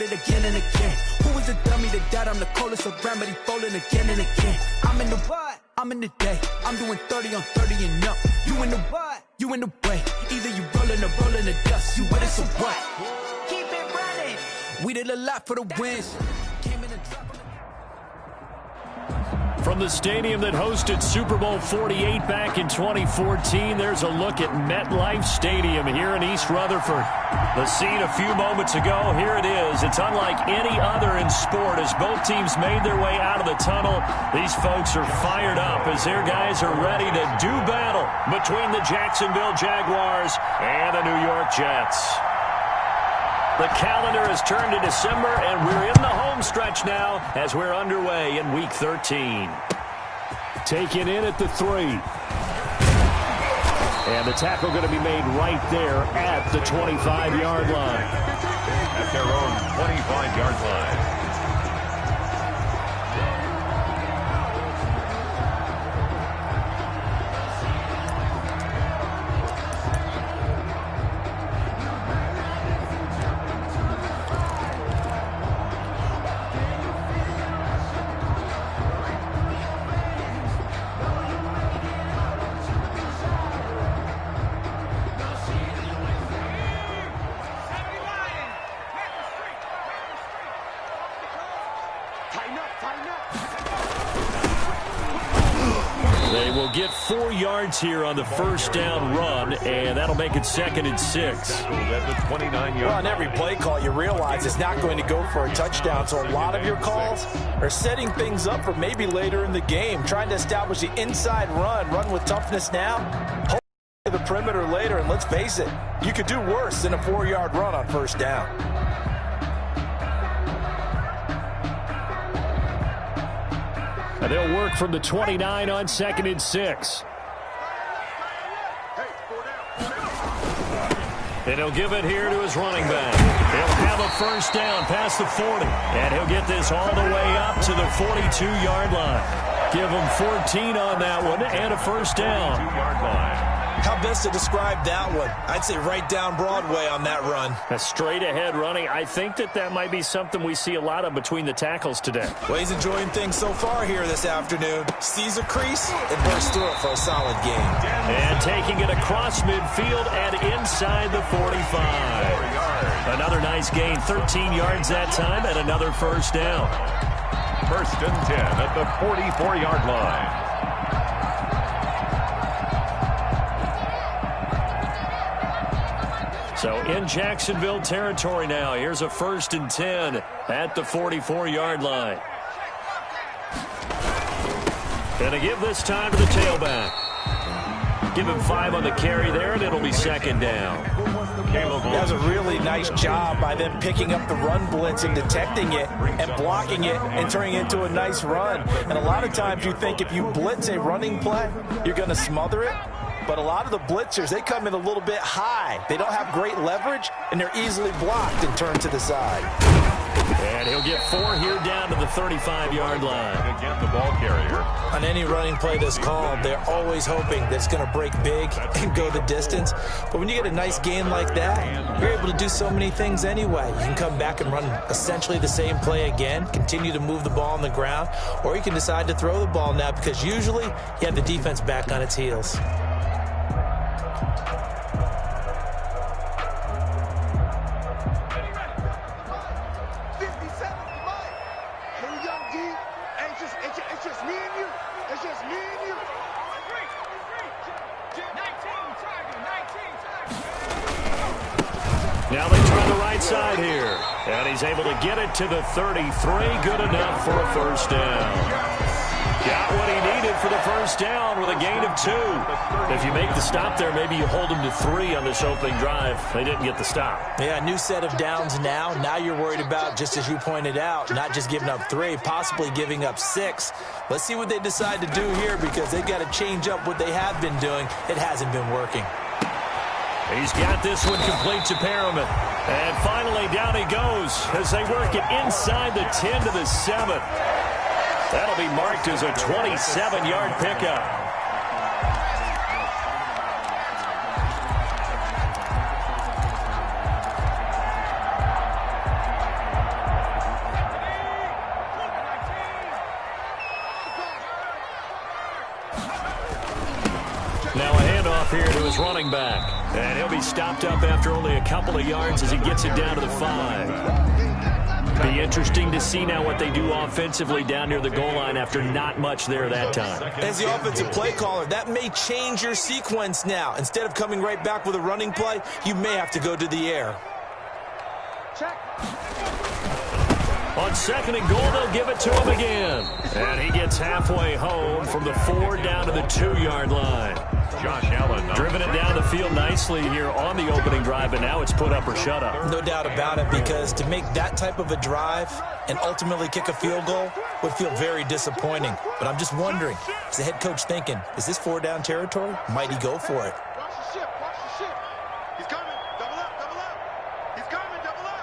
it again and again. Who was the dummy that died? I'm the coldest around, but he falling again and again. I'm in the what? I'm in the day. I'm doing 30 on 30 and up. You in the what? You in the way. Either you rolling or rolling the dust. You with us or what? Keep it running. We did a lot for the wins. Came in and dropped. From the stadium that hosted Super Bowl 48 back in 2014, there's a look at MetLife Stadium here in East Rutherford. The scene a few moments ago, here it is. It's unlike any other in sport as both teams made their way out of the tunnel. These folks are fired up as their guys are ready to do battle between the Jacksonville Jaguars and the New York Jets. The calendar has turned to December, and we're in the home stretch now as we're underway in Week 13. Taken in at the 3. And the tackle going to be made right there at the 25-yard line. At their own 25-yard line. They will get 4 yards here on the first down run, and that'll make it 2nd and 6. At the 29-yard well, on every play call, you realize it's not going to go for a touchdown, so a lot of your calls are setting things up for maybe later in the game, trying to establish the inside run with toughness now, hold to the perimeter later, and let's face it, you could do worse than a 4-yard run on first down. And they'll work from the 29 on 2nd and 6. And he'll give it here to his running back. He'll have a first down past the 40. And he'll get this all the way up to the 42-yard line. Give him 14 on that one and a first down. 2-yard line. How best to describe that one? I'd say right down Broadway on that run. A straight-ahead running. I think that might be something we see a lot of between the tackles today. Well, he's enjoying things so far here this afternoon. Sees a crease and bursts through it for a solid game. And taking it across midfield and inside the 45. Another nice gain, 13 yards that time, and another first down. 1st and 10 at the 44-yard line. So in Jacksonville territory now. Here's a 1st and 10 at the 44-yard line. And to give this time to the tailback. Give him 5 on the carry there, and it'll be 2nd down. That was a really nice job by them picking up the run blitz and detecting it and blocking it and turning it into a nice run. And a lot of times you think if you blitz a running play, you're going to smother it. But a lot of the blitzers, they come in a little bit high. They don't have great leverage, and they're easily blocked and turned to the side. And he'll get 4 here down to the 35-yard line. Again, the ball carrier. On any running play that's called, they're always hoping that it's going to break big and go the distance. But when you get a nice gain like that, you're able to do so many things anyway. You can come back and run essentially the same play again, continue to move the ball on the ground, or you can decide to throw the ball now because usually you have the defense back on its heels. Now they try the right side here. And he's able to get it to the 33. Good enough for a first down. Got what he needed for the first down with a gain of 2. If you make the stop there, maybe you hold him to 3 on this opening drive. They didn't get the stop. Yeah, new set of downs now. Now you're worried about, just as you pointed out, not just giving up 3, possibly giving up 6. Let's see what they decide to do here because they've got to change up what they have been doing. It hasn't been working. He's got this one complete to Perriman. And finally down he goes as they work it inside the 10 to the 7. That'll be marked as a 27-yard pickup. his running back. And he'll be stopped up after only a couple of yards as he gets it down to the 5. Be interesting to see now what they do offensively down near the goal line after not much there that time. As the offensive play caller, that may change your sequence now. Instead of coming right back with a running play, you may have to go to the air. Check. On 2nd and goal, they'll give it to him again. And he gets halfway home from the 4 down to the 2-yard line. Josh Allen driven it down the field nicely here on the opening drive, but now it's put up or shut up. No doubt about it, because to make that type of a drive and ultimately kick a field goal would feel very disappointing. But I'm just wondering, is the head coach thinking, is this 4-down territory? Might he go for it? Watch the ship. Watch the ship. He's coming. Double up. Double up. He's coming. Double up.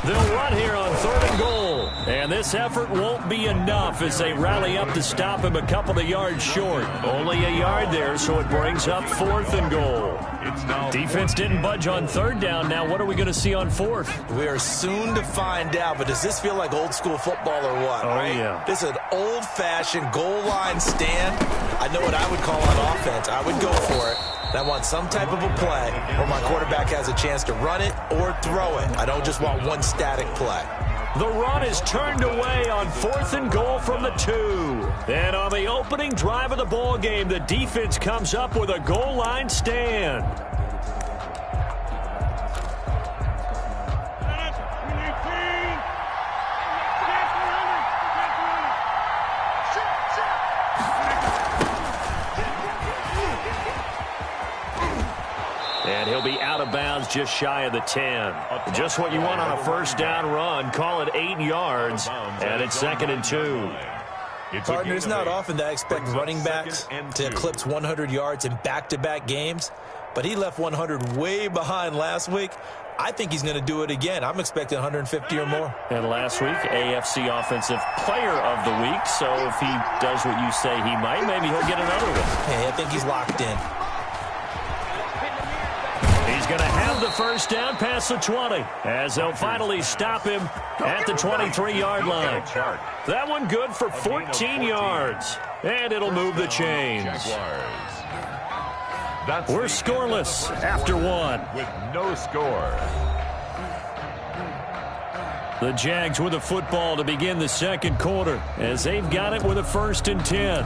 They'll run here on 3rd and goal. And this effort won't be enough as they rally up to stop him a couple of yards short. Only a yard there, so it brings up 4th and goal. Defense didn't budge on 3rd down. Now what are we going to see on 4th? We are soon to find out, but does this feel like old school football or what? Oh, right? yeah. This is an old-fashioned goal line stand. I know what I would call on offense. I would go for it. And I want some type of a play where my quarterback has a chance to run it or throw it. I don't just want one static play. The run is turned away on 4th and goal from the 2. And on the opening drive of the ball game, the defense comes up with a goal line stand. And he'll be out of bounds just shy of the 10. Just what you want on a 1st down run. Call it 8 yards. And it's 2nd and 2. Partner, it's not often that I expect running backs to eclipse 100 yards in back-to-back games, but he left 100 way behind last week. I think he's going to do it again. I'm expecting 150 or more. And last week, AFC Offensive Player of the Week. So if he does what you say he might, maybe he'll get another one. Hey, I think he's locked in. He's going to have the 1st down past the 20 as they'll finally stop him at the 23-yard line. That one good for 14 yards. And it'll move the chains. We're scoreless after 1. With no score. The Jags with the football to begin the 2nd quarter as they've got it with a 1st and 10.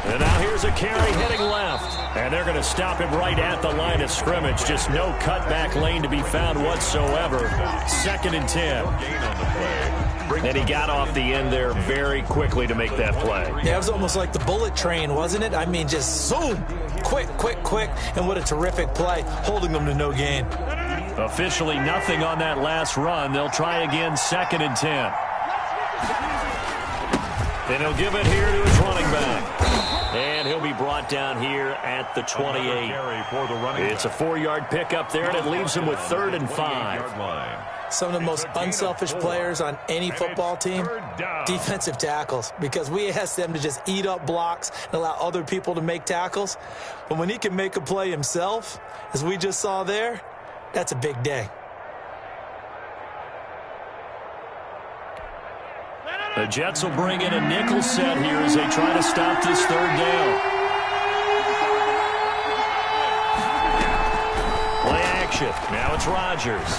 And now here's a carry heading left. And they're going to stop him right at the line of scrimmage. Just no cutback lane to be found whatsoever. 2nd and 10. And he got off the end there very quickly to make that play. Yeah, it was almost like the bullet train, wasn't it? I mean, just zoom. Quick, quick, quick. And what a terrific play, holding them to no gain. Officially nothing on that last run. They'll try again 2nd and 10. And he'll give it here to his running back. And he'll be brought down here at the 28. It's a 4-yard pickup there, and it leaves him with 3rd and 5. Some of the most unselfish players on any football team, defensive tackles, because we ask them to just eat up blocks and allow other people to make tackles. But when he can make a play himself, as we just saw there, that's a big day. The Jets will bring in a nickel set here as they try to stop this 3rd down. Play action. Now it's Rodgers.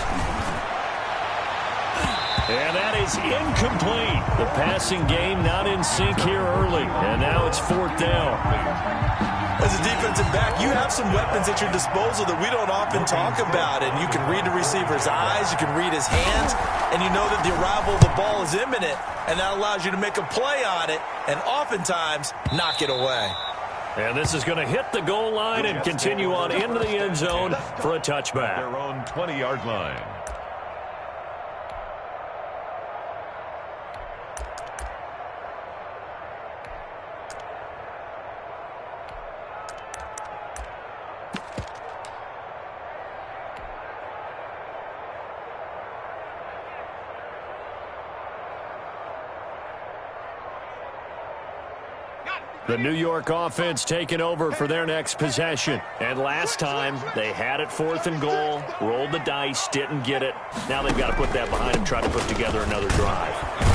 And that is incomplete. The passing game not in sync here early. And now it's 4th down. As a defensive back, you have some weapons at your disposal that we don't often talk about. And you can read the receiver's eyes, you can read his hands, and you know that the arrival of the ball is imminent. And that allows you to make a play on it and oftentimes knock it away. And this is going to hit the goal line and continue on into the end zone for a touchback. Their own 20-yard line. The New York offense taking over for their next possession. And last time, they had it 4th and goal, rolled the dice, didn't get it. Now they've got to put that behind them, try to put together another drive.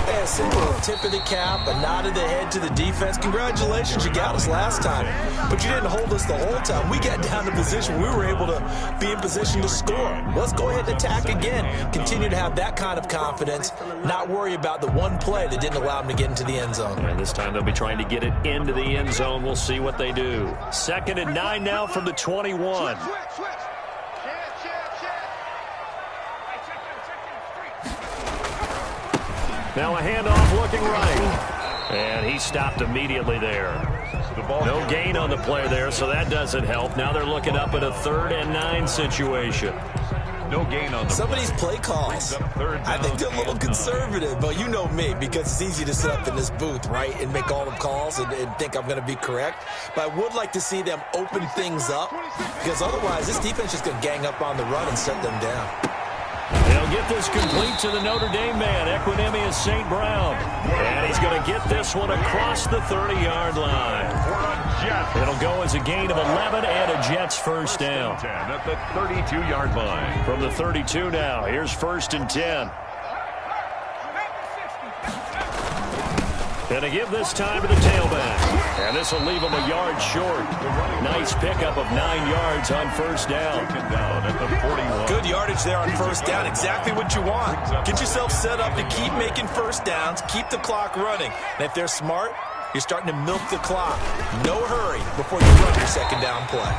A simple tip of the cap, a nod of the head to the defense. Congratulations, you got us last time. But you didn't hold us the whole time. We got down to position. We were able to be in position to score. Let's go ahead and attack again. Continue to have that kind of confidence, not worry about the one play that didn't allow them to get into the end zone. And this time they'll be trying to get it into the end zone. We'll see what they do. 2nd and 9 now from the 21. Now a handoff looking right. And he stopped immediately there. No gain on the play there, so that doesn't help. Now they're looking up at a 3rd and 9 situation. No gain on the Some of these play calls, I think they're a little conservative, but you know me, because it's easy to sit up in this booth, right, and make all the calls and think I'm going to be correct. But I would like to see them open things up, because otherwise this defense is going to gang up on the run and shut them down. They'll get this complete to the Notre Dame man, Equinemius St. Brown. And he's going to get this one across the 30-yard line. It'll go as a gain of 11 and a Jets first down. 10 at the 32-yard line. From the 32 now, here's 1st and 10. And to give this time to the tailback. And this will leave him a yard short. Nice pickup of 9 yards on 1st down. Down at the 41. Good yardage there on 1st down. Exactly what you want. Get yourself set up to keep making 1st downs, keep the clock running. And if they're smart, you're starting to milk the clock. No hurry before you run your 2nd down play.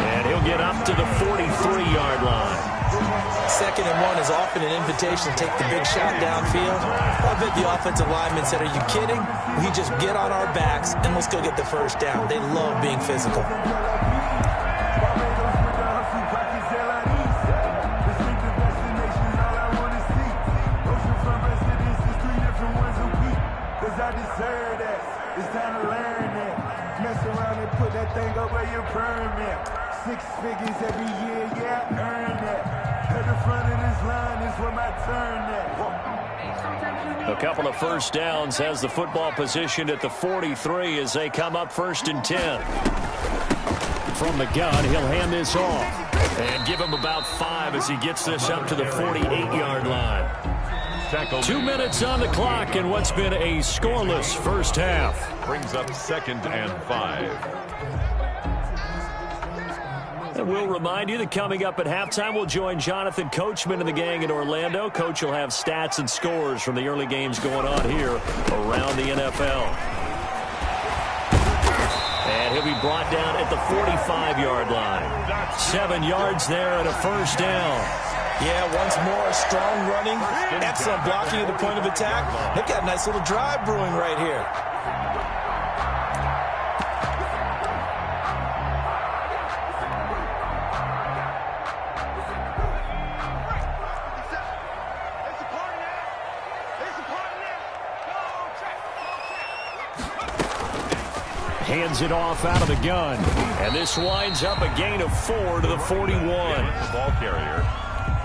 And he'll get up to the 43-yard line. 2nd and 1 is often an invitation to take the big shot downfield. I bet the offensive lineman said, are you kidding? We just get on our backs and let's go get the 1st down. They love being physical. It's time to learn that. Mess around and put that thing up where you permit. 6 figures every year, yeah, earn that. At the front of this line is where my turn at. A couple of 1st downs has the football positioned at the 43 as they come up 1st and 10. From the gun, he'll hand this off. And give him about 5 as he gets this up to the 48-yard line. 2 minutes on the clock in what's been a scoreless first half. Brings up 2nd and 5. And we'll remind you that coming up at halftime, we'll join Jonathan Coachman and the gang in Orlando. Coach will have stats and scores from the early games going on here around the NFL. And he'll be brought down at the 45-yard line. 7 yards there and a 1st down. Yeah, once more, strong running, excellent blocking at the point of attack. They've got a nice little drive brewing right here. Hands it off out of the gun. And this winds up a gain of 4 to the 41. Ball carrier.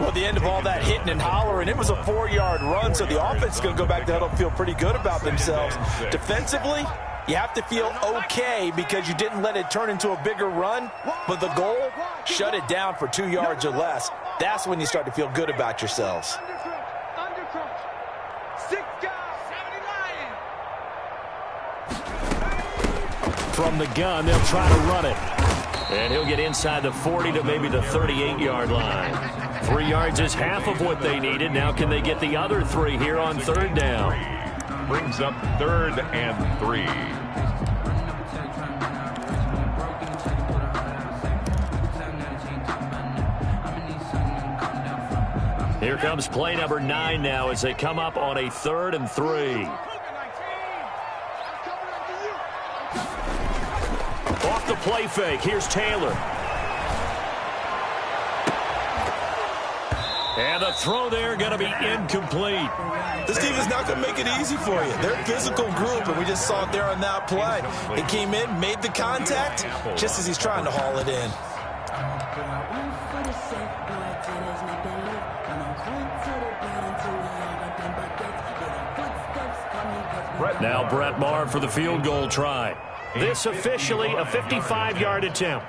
Well, at the end of all that hitting and hollering, it was a 4-yard run, so the offense is going to go back to huddle and feel pretty good about themselves. Defensively, you have to feel okay because you didn't let it turn into a bigger run, but the goal, shut it down for 2 yards or less. That's when you start to feel good about yourselves. From the gun, they'll try to run it. And he'll get inside the 40 to maybe the 38-yard line. 3 yards is half of what they needed. Now can they get the other 3 here on 3rd down? Brings up 3rd and 3. Here comes play number 9 now as they come up on a 3rd and 3. Off the play fake. Here's Taylor. And the throw there going to be incomplete. This team is not going to make it easy for you. They're a physical group, and we just saw it there on that play. It came in, made the contact, just as he's trying to haul it in. Now Brett Maher for the field goal try. This officially a 55-yard attempt.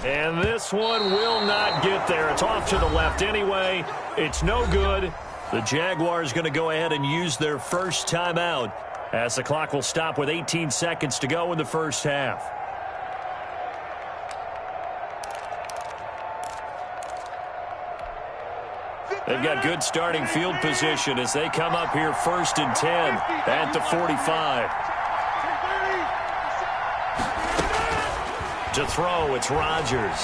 And this one will not get there. It's off to the left anyway. It's no good. The Jaguars going to go ahead and use their first timeout as the clock will stop with 18 seconds to go in the first half. They've got good starting field position as they come up here 1st and 10 at the 45. To throw, it's Rodgers.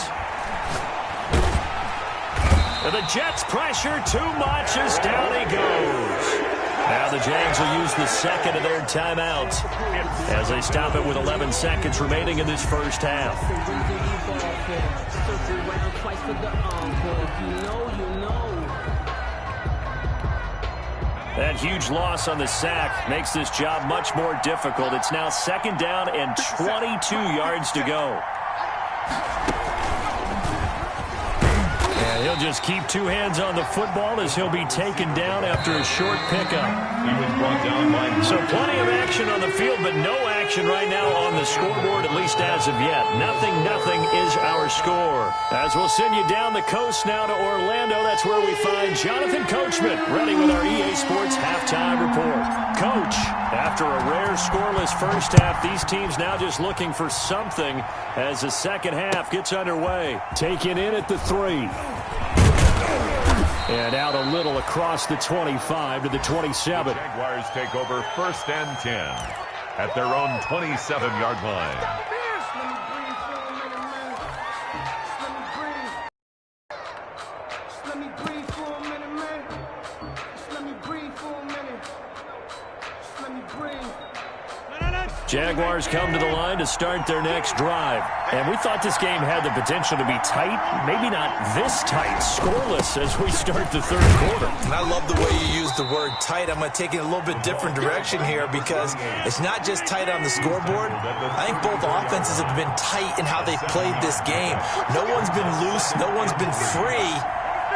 And the Jets pressure too much as down he goes. Now the Jags will use the second of their timeouts as they stop it with 11 seconds remaining in this first half. That huge loss on the sack makes this job much more difficult. It's now 2nd down and 22 yards to go. And he'll just keep two hands on the football as he'll be taken down after a short pickup. He was brought down by... So plenty of action on the field, but no action right now on the scoreboard, at least as of yet. 0-0 is our score. As we'll send you down the coast now to Orlando, that's where we find Jonathan Coachman, ready with our EA Sports halftime report. Coach, after a rare scoreless first half, these teams now just looking for something as the second half gets underway. Taken in at the 3. And out a little across the 25 to the 27. The Jaguars take over 1st and 10 at their own 27-yard line. Jaguars come to the line to start their next drive. And we thought this game had the potential to be tight. Maybe not this tight, scoreless as we start the third quarter. And I love the way you use the word tight. I'm going to take it a little bit different direction here because it's not just tight on the scoreboard. I think both offenses have been tight in how they've played this game. No one's been loose. No one's been free.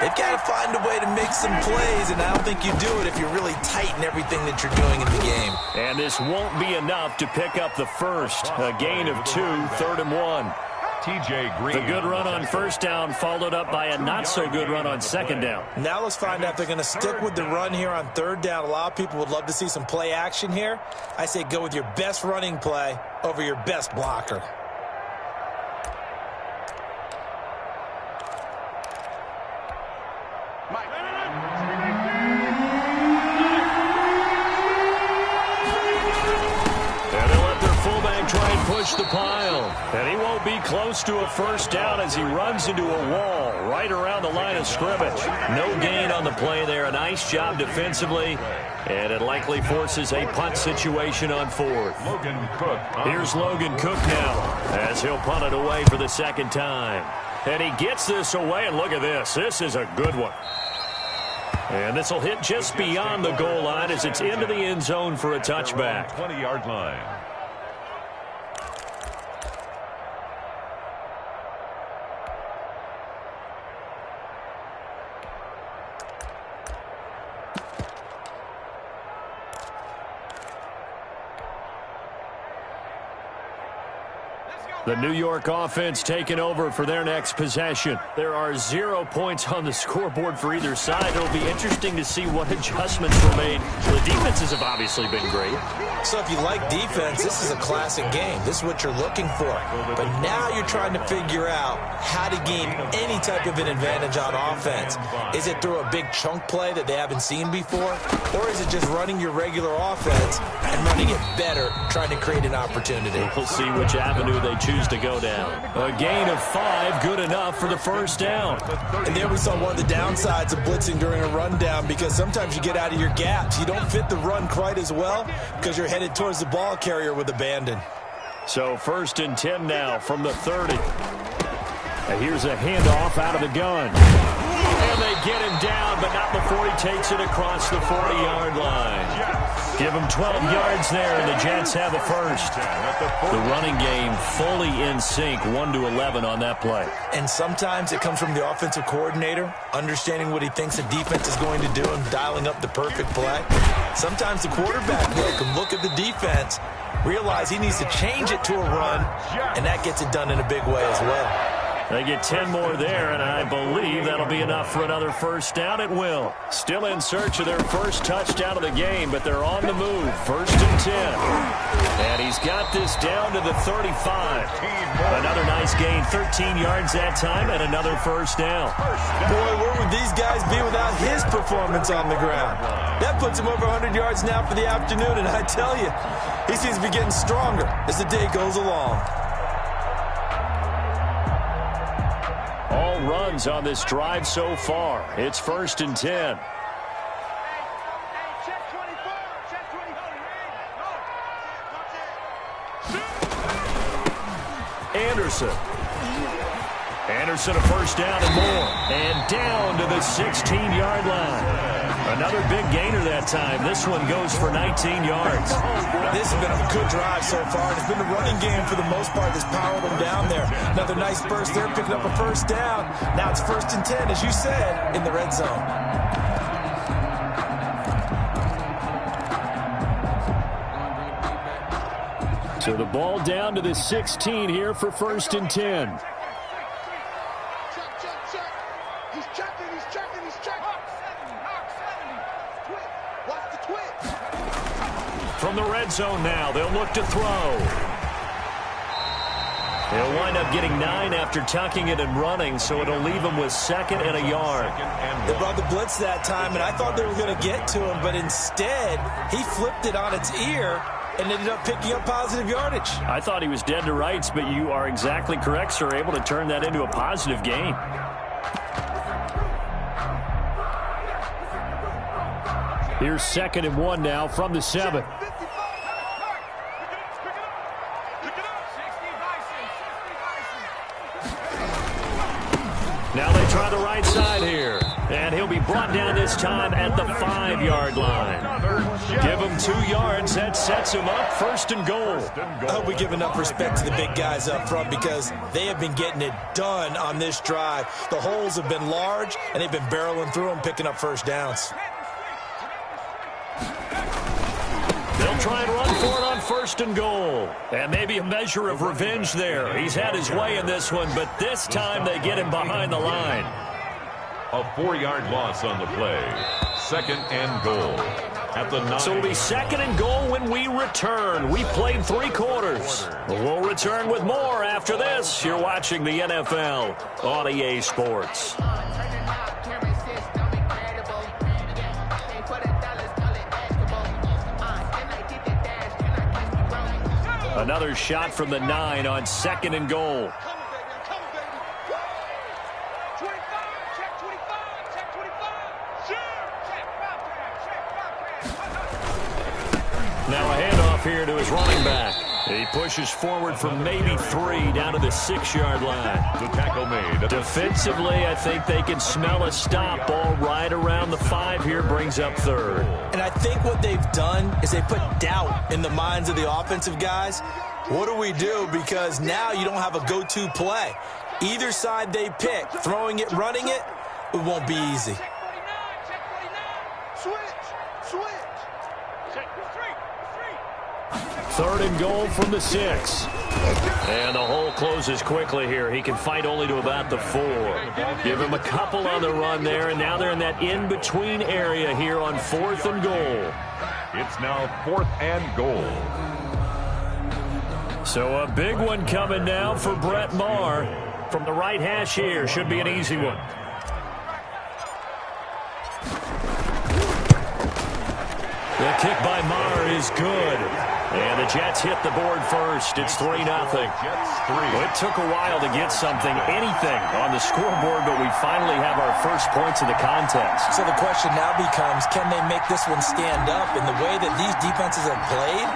They've got to find a way to make some plays, and I don't think you do it if you're really tight in everything that you're doing in the game. And this won't be enough to pick up the first. A gain of 2, 3rd and 1. TJ Green. The good run on first down followed up by a not-so-good run on second down. Now let's find out if they're going to stick with the run here on 3rd down. A lot of people would love to see some play action here. I say go with your best running play over your best blocker. The pile, and he won't be close to a first down as he runs into a wall right around the line of scrimmage. No gain on the play there. A nice job defensively, and it likely forces a punt situation on 4th. Logan Cook. Here's Logan Cook now as he'll punt it away for the second time. And he gets this away, and look at this. This is a good one. And this will hit just beyond the goal line as it's into the end zone for a touchback. 20-yard line. The New York offense taking over for their next possession. There are 0 points on the scoreboard for either side. It'll be interesting to see what adjustments were made. The defenses have obviously been great. So if you like defense, this is a classic game. This is what you're looking for. But now you're trying to figure out how to gain any type of an advantage on offense. Is it through a big chunk play that they haven't seen before? Or is it just running your regular offense and running it better, trying to create an opportunity? We'll see which avenue they choose to go down. A gain of 5, good enough for the first down. And there we saw one of the downsides of blitzing during a rundown, because sometimes you get out of your gaps. You don't fit the run quite as well because you're headed towards the ball carrier with abandon. So 1st and 10 now from the 30. And here's a handoff out of the gun. And they get him down, but not before he takes it across the 40-yard line. Give him 12 yards there, and the Jets have a first. The running game fully in sync, 1-11 on that play. And sometimes it comes from the offensive coordinator, understanding what he thinks the defense is going to do and dialing up the perfect play. Sometimes the quarterback can look at the defense, realize he needs to change it to a run, and that gets it done in a big way as well. They get 10 more there, and I believe that'll be enough for another first down. It will. Still in search of their first touchdown of the game, but they're on the move. 1st and 10. And he's got this down to the 35. Another nice gain, 13 yards that time, and another first down. Boy, where would these guys be without his performance on the ground? That puts him over 100 yards now for the afternoon, and I tell you, he seems to be getting stronger as the day goes along. All runs on this drive so far. It's 1st and 10. Anderson a first down and more. And down to the 16-yard line. Another big gainer that time. This one goes for 19 yards. This has been a good drive so far. It's been the running game for the most part that's powered them down there. Another nice burst there, picking up a first down. Now it's 1st and 10, as you said, in the red zone. So the ball down to the 16 here for 1st and 10. From the red zone now, they'll look to throw. They'll wind up getting 9 after tucking it and running, so it'll leave them with 2nd and a yard. They brought the blitz that time, and I thought they were going to get to him, but instead, he flipped it on its ear and ended up picking up positive yardage. I thought he was dead to rights, but you are exactly correct, sir, able to turn that into a positive gain. Here's 2nd and 1 now from the 7. Now they try the right side here. And he'll be brought down this time at the 5-yard line. Give him 2 yards. That sets him up 1st and goal. I hope we give enough respect to the big guys up front because they have been getting it done on this drive. The holes have been large, and they've been barreling through them, picking up first downs. They'll try and run for it on 1st and goal. And maybe a measure of revenge there. He's had his way in this one, but this time they get him behind the line. A 4-yard loss on the play. 2nd and goal. At the 9. So it'll be 2nd and goal when we return. We played 3 quarters. We'll return with more after this. You're watching the NFL on EA Sports. Another shot from the 9 on 2nd and goal. Now a handoff here to his running back. He pushes forward from maybe 3 down to the 6-yard line. The tackle made. Defensively, I think they can smell a stop. Ball right around the 5 here, brings up 3rd. And I think what they've done is they put doubt in the minds of the offensive guys. What do we do? Because now you don't have a go-to play. Either side they pick, throwing it, running it, it won't be easy. Third and goal from the 6. And the hole closes quickly here. He can fight only to about the 4. Give him a couple on the run there, and now they're in that in-between area here on 4th and goal. It's now 4th and goal. So a big one coming now for Brett Maher. From the right hash here, should be an easy one. The kick by Maher is good. And the Jets hit the board first. It's 3-0. Well, it took a while to get something, anything, on the scoreboard, but we finally have our first points of the contest. So the question now becomes, can they make this one stand up? In the way that these defenses have played,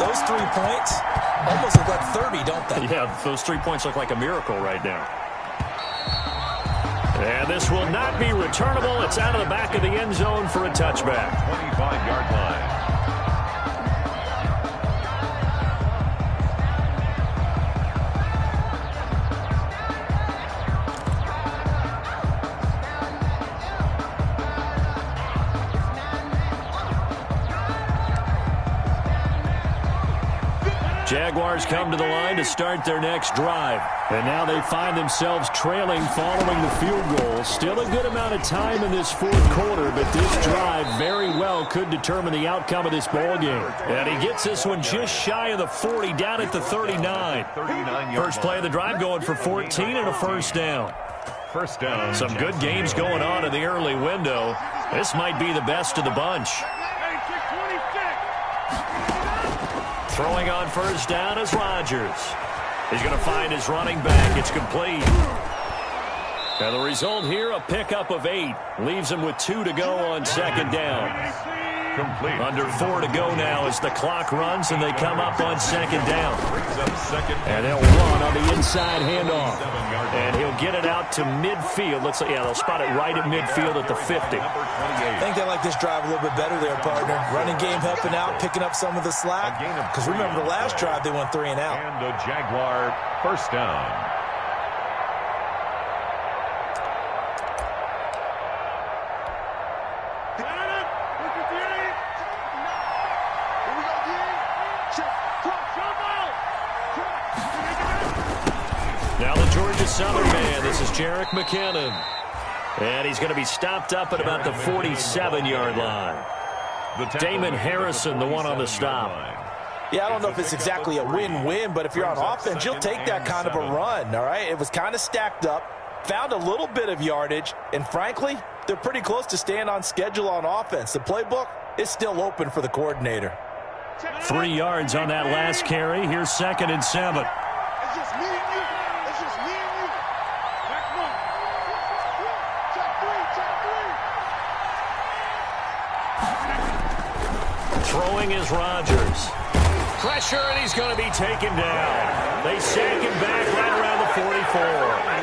those 3 points almost look like 30, don't they? Yeah, those 3 points look like a miracle right now. And this will not be returnable. It's out of the back of the end zone for a touchback. 25-yard line. Jaguars come to the line to start their next drive. And now they find themselves trailing following the field goal. Still a good amount of time in this fourth quarter, but this drive very well could determine the outcome of this ball game. And he gets this one just shy of the 40, down at the 39. First play of the drive going for 14 and a first down. First down. Some good games going on in the early window. This might be the best of the bunch. Throwing on first down is Rodgers. He's going to find his running back. It's complete. And the result here, a pickup of 8. Leaves him with 2 to go on second down. Complete. Under 4 to go now as the clock runs and they come up on second down. And they'll run on the inside handoff. And he'll get it out to midfield. Let's say, they'll spot it right at midfield at the 50. I think they like this drive a little bit better there, partner. Running game helping out, picking up some of the slack. Because remember the last drive, they went 3 and out. And a Jaguar first down. Now the Georgia Southern man, this is Jerick McKinnon. And he's going to be stopped up at about the 47-yard line. Damon Harrison, the one on the stop. Yeah, I don't know if it's exactly a win-win, but if you're on offense, you'll take that kind of a run, all right? It was kind of stacked up, found a little bit of yardage, and frankly, they're pretty close to staying on schedule on offense. The playbook is still open for the coordinator. 3 yards on that last carry. Here's 2nd and 7. It's just me and you. It's just me and you. Check 1. Check 3. Check 3. Throwing is Rodgers. Pressure, and he's going to be taken down. They sack him back right around the 44.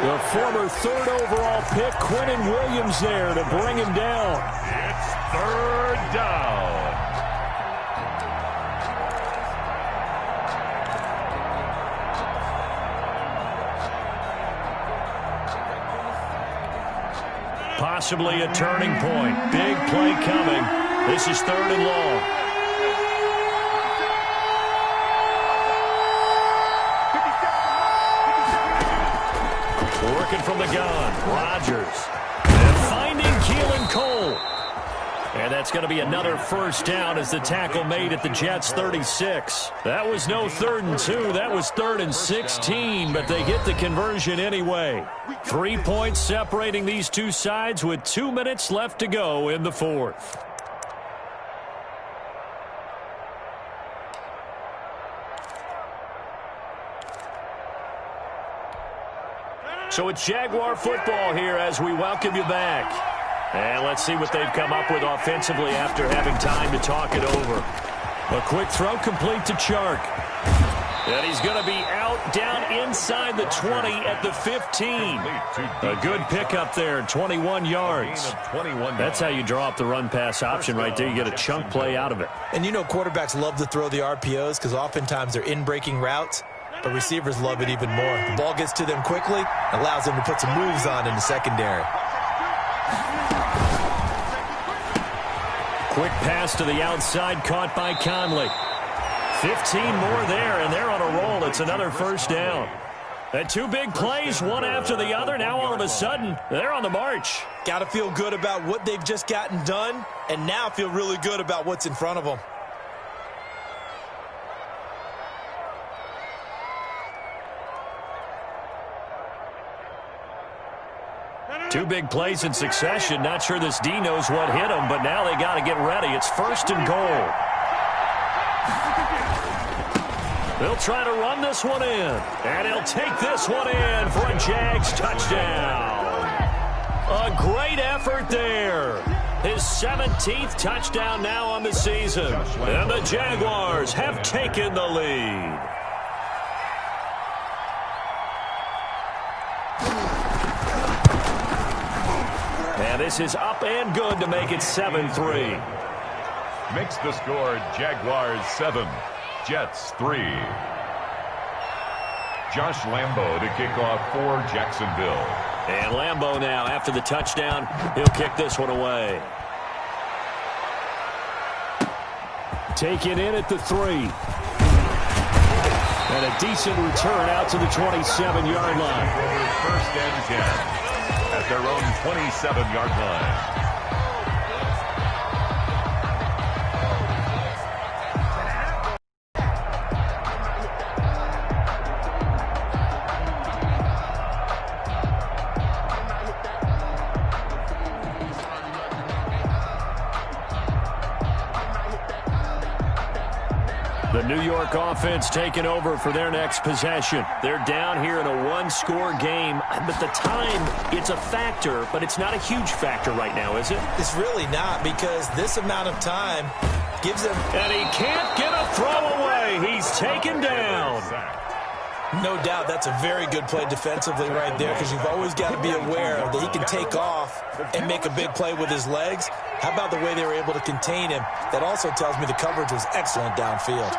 The former 3rd overall pick, Quentin Williams, there to bring him down. It's 3rd down. Possibly a turning point. Big play coming. This is 3rd and long. Working from the gun, Rodgers. And finding Keelan Cole. And that's going to be another first down as the tackle made at the Jets' 36. That was no 3rd and 2. That was 3rd and 16, but they get the conversion anyway. 3 points separating these two sides with 2 minutes left to go in the fourth. So it's Jaguar football here as we welcome you back. And let's see what they've come up with offensively after having time to talk it over. A quick throw complete to Chark. And he's going to be out down inside the 20 at the 15. A good pickup there, 21 yards. That's how you draw up the run-pass option right there. You get a chunk play out of it. And you know quarterbacks love to throw the RPOs because oftentimes they're in-breaking routes. But receivers love it even more. The ball gets to them quickly, allows them to put some moves on in the secondary. Quick pass to the outside, caught by Conley. 15 more there, and they're on a roll. It's another first down. And 2 big plays, one after the other. Now all of a sudden, they're on the march. Got to feel good about what they've just gotten done, and now feel really good about what's in front of them. Two big plays in succession. Not sure this D knows what hit him, but now they got to get ready. It's 1st and goal. They'll try to run this one in, and he'll take this one in for a Jags touchdown. A great effort there. His 17th touchdown now on the season, and the Jaguars have taken the lead. And this is up and good to make it 7-3. Makes the score Jaguars 7, Jets 3. Josh Lambo to kick off for Jacksonville. And Lambo now, after the touchdown, he'll kick this one away. Taken in at the 3. And a decent return out to the 27-yard line. First and 10 at their own 27-yard line. The New York offense taking over for their next possession. They're down here in a one-score game, but the time, it's a factor, but it's not a huge factor right now, is it? It's really not, because this amount of time gives them... And he can't get a throw away. He's taken down. No doubt that's a very good play defensively right there, because you've always got to be aware that he can take off and make a big play with his legs. How about the way they were able to contain him? That also tells me the coverage was excellent downfield.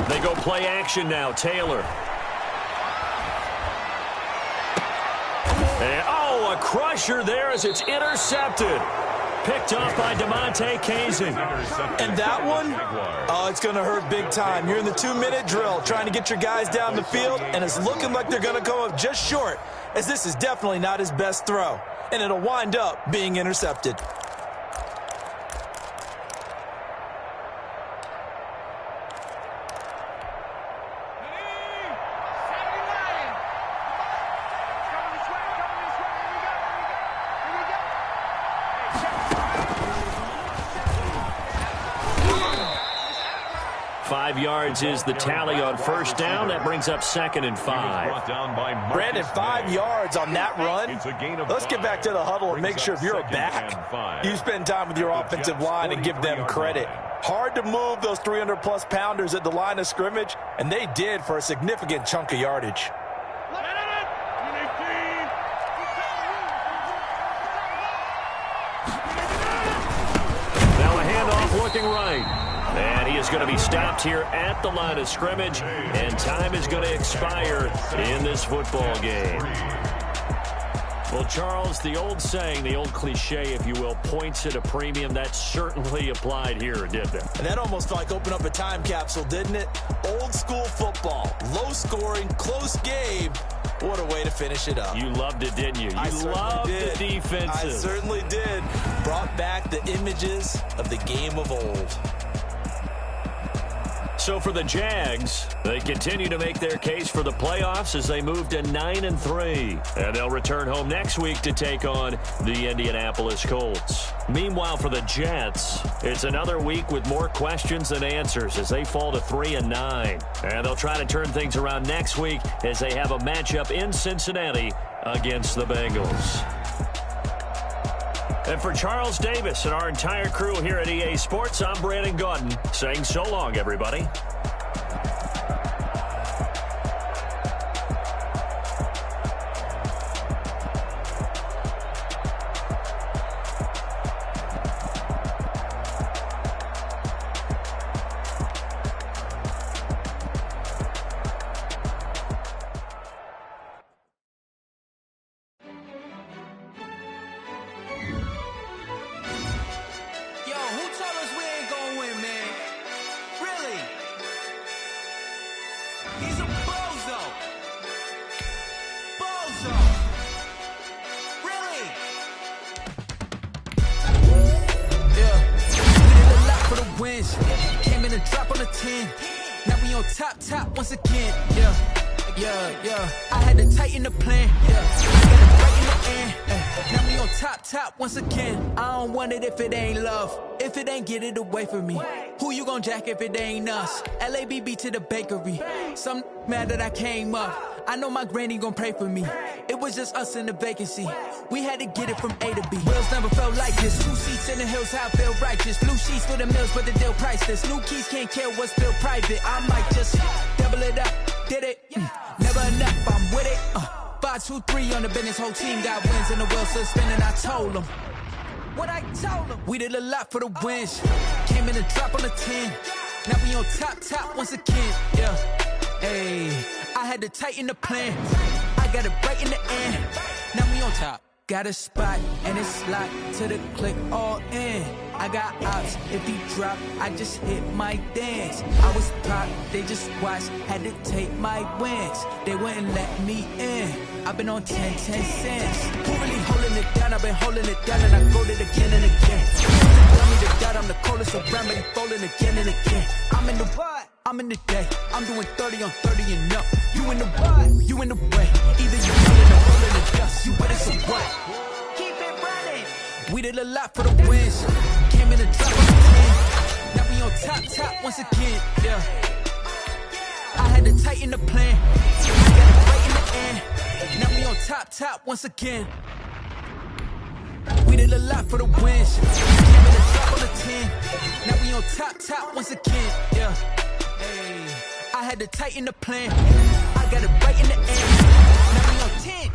They go play action now. Taylor. And, oh, a crusher there as it's intercepted. Picked off by DeMonte Kazin. And that one, oh, it's going to hurt big time. You're in the 2-minute drill trying to get your guys down the field, and it's looking like they're going to come up just short, as this is definitely not his best throw. And it'll wind up being intercepted. Yards is the tally on first down. That brings up 2nd and 5. Brandon, 5 yards on that run. Let's get back to the huddle and make sure if you're a back, you spend time with your offensive line and give them credit. Hard to move those 300-plus pounders at the line of scrimmage, and they did for a significant chunk of yardage. Now a handoff looking right. And he is going to be stopped here at the line of scrimmage, and time is going to expire in this football game. Well, Charles, the old saying, the old cliche, if you will, points at a premium, that certainly applied here, didn't it? And that almost like opened up a time capsule, didn't it? Old school football, low scoring, close game. What a way to finish it up. You loved it, didn't you? You loved the defenses. I certainly did. Brought back the images of the game of old. So for the Jags, they continue to make their case for the playoffs as they move to 9-3. And they'll return home next week to take on the Indianapolis Colts. Meanwhile, for the Jets, it's another week with more questions than answers as they fall to 3-9. And they'll try to turn things around next week as they have a matchup in Cincinnati against the Bengals. And for Charles Davis and our entire crew here at EA Sports, I'm Brandon Gaudin saying so long, everybody. Came in and drop on a 10. Now we on top once again. Yeah. I had to tighten the plan. Now we on top once again. I don't want it if it ain't love. If it ain't, get it away from me. Who you gon' jack if it ain't us? LABB to the bakery. Some mad that I came up. I know my granny gon' pray for me. It was just us in the vacancy. We had to get it from A to B. Wheels never felt like this. 2 seats in the hills, how I feel righteous. Blue sheets for the mills, but the deal priceless. New keys can't care what's still private. I might just double it up. Did it? Never enough, I'm with it. 1, 2, 3 on the business, whole team got wins and the wheel still spinning. I told them what I told them. We did a lot for the wins. Came in and drop on the 10. Now we on top once again. Yeah, hey, I had to tighten the plan. I got it right in the end. Now we on top. Got a spot and it's locked to the click all in. I got ops, if he drop, I just hit my dance. I was pop, they just watched, had to take my wins. They wouldn't let me in. I've been on 10 cents. Who really holding it down? I've been holding it down and I wrote it again and again. Tell me the God, I'm the coldest around, but he folding again and again. I'm in the what? I'm in the day. I'm doing 30 on 30 and up. You in the what? You in the way. Either you rolling or rolling the dust. You better so what? Keep it running. We did a lot for the wins. Came in and dropped on the 10. Now we on top once again. Yeah. I had to tighten the plan. I got it right in the end. Now we on top once again. We did a lot for the wins. Came in and dropped on the 10. Now we on top once again. Yeah. Hey, I had to tighten the plan. I got it right in the end. Now we on 10.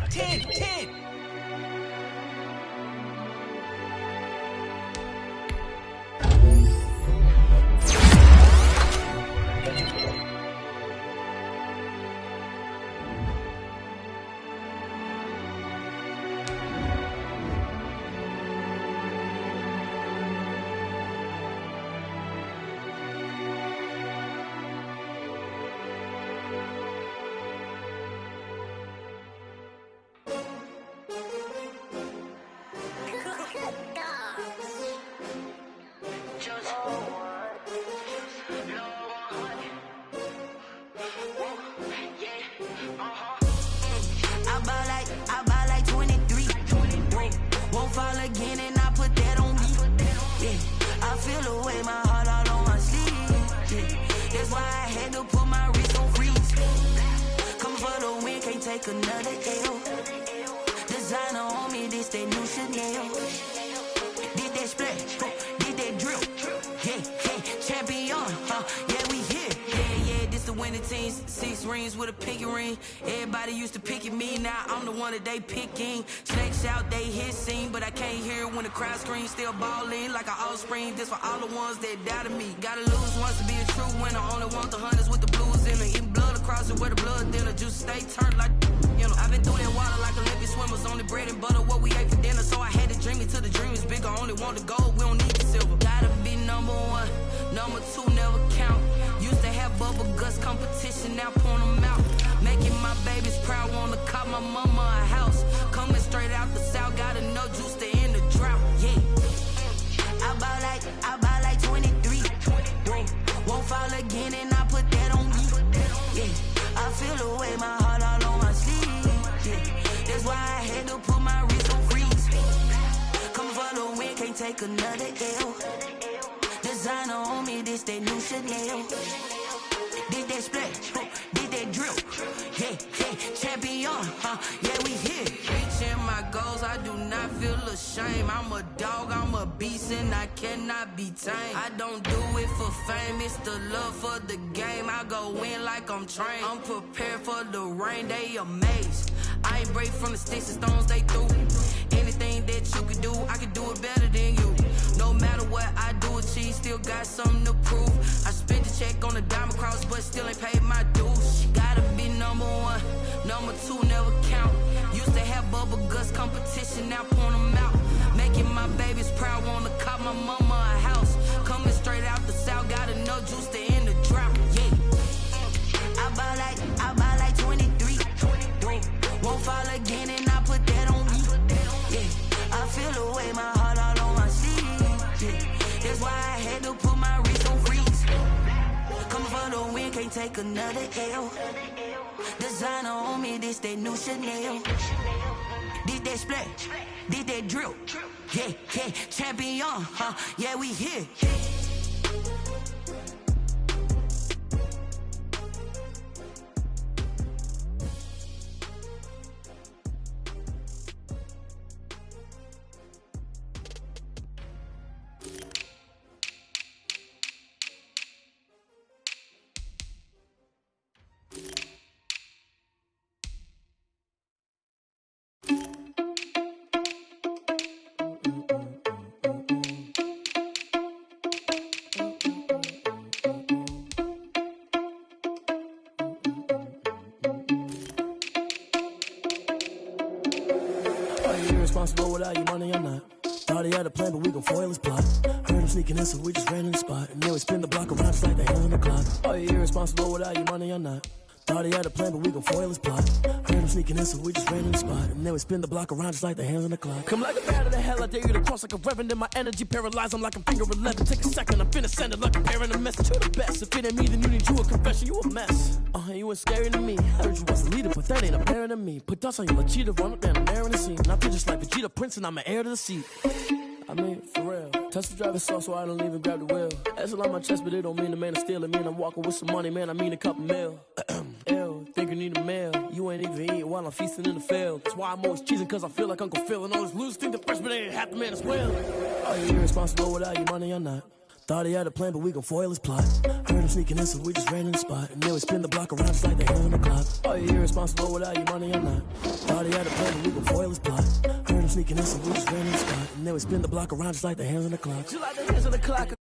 I buy like 23. Won't fall again and I put that on me. Yeah, I feel the way, my heart all on my sleeve. Yeah, that's why I had to put my wrist on freeze. Come for the win, can't take another L. Designer on me, this that new Chanel. Did that splash, did that drill. Yeah, champion, yeah, we here. Yeah, this the winning team. 6 rings with a pinky ring. Everybody used to pick at me, now I'm the one that they picking. Snakes out, they hit scene, but I can't hear it when the crowd screams. Still balling like an offspring. This for all the ones that doubted me. Gotta lose once to be a true winner. Only want the hunters with the blues in it. Eating blood across it where the blood dinner. Juice stay turned like, you know. I've been through that water like Olympic swimmers. Only bread and butter, what we ate for dinner. So I had to dream it till the dream is bigger. Only want the gold, we don't need the silver. Gotta be number 1, number 2 never count. Used to have bubble guts competition, now point them out. Making my babies proud, wanna cop my mama a house. Coming straight out the south, gotta know juice to end the drought. Yeah, I buy like 23. Won't fall again and I put that on me. Yeah, I feel the way, my heart all on my sleeve. Yeah, that's why I had to put my wrist on freeze. Coming for the win, can't take another L. Designer on me, this that new Chanel. Did that splash, did that drill. Yeah, champion, yeah, we here. Reaching my goals, I do not feel ashamed. I'm a dog, I'm a beast, and I cannot be tamed. I don't do it for fame, it's the love for the game. I go in like I'm trained. I'm prepared for the rain, they amazed. I ain't break from the sticks and stones they threw. Anything that you could do, I could do it better than you. No matter what I do, achieve, still got something to prove. I spent the check on the diamond cross, but still ain't paid my dues. Gotta be number 1, number 2 never count. Used to have bubble guts competition, now point them out. Making my babies proud, wanna cop my mama a house. Coming straight out the south, gotta know juice to end the drought. Yeah, I buy like 23. Won't fall again and I put that on me. Yeah, I feel the way, my heart all on my sleeve. Yeah, that's why I had to put my wrist on freeze. Coming for the win, can't take another L. Designer on me, this that new Chanel. Did that splash, did that drill. Yeah, champion, yeah, we here. irresponsible without your money or not. Thought he had a plan, but we gon' foil his plot. Heard him sneaking in, so we just ran in the spot. And then we spin the block around just like the hands on the clock. Are you irresponsible without your money or not? Thought he had a plan, but we gon' foil his plot. Heard him sneaking in, so we just ran in the spot. And then we spin the block around just like the hands on the clock. Come like a bat of the hell, I dare you to cross like a reverend. And my energy paralyzed, I'm like a finger 11. Take a second, I'm finna send it like a parent a message. You the best, if it ain't me, then you need you a confession. You a mess, you ain't scary to me. Heard you was a leader, but that ain't apparent to me. Put dust on your cheetah, run up down the air in the scene. And I feel just like Vegeta Prince, and I'm an heir to the seat. I mean, for real. Touch the driver's sauce so I don't even grab the wheel. That's on my chest, but it don't mean the man is stealing. Mean I'm walking with some money, man, I mean a couple mil. Ew, think you need a meal. You ain't even eating while I'm feasting in the field. That's why I'm always cheesing, cause I feel like Uncle Phil. And all those losers think the freshman ain't half the man as well. Are you irresponsible without your money or not? Thought he had a plan, but we gon' foil his plot. Heard him sneaking in, so we just ran in the spot. And then we spin the block around just like the hands on the clock. Are you irresponsible without your money or not? Thought he had a plan, but we gon' foil his plot. Heard him sneaking in, so we just ran in the spot. And then we spin the block around just like the hands on the clock. Just like the hands on the clock.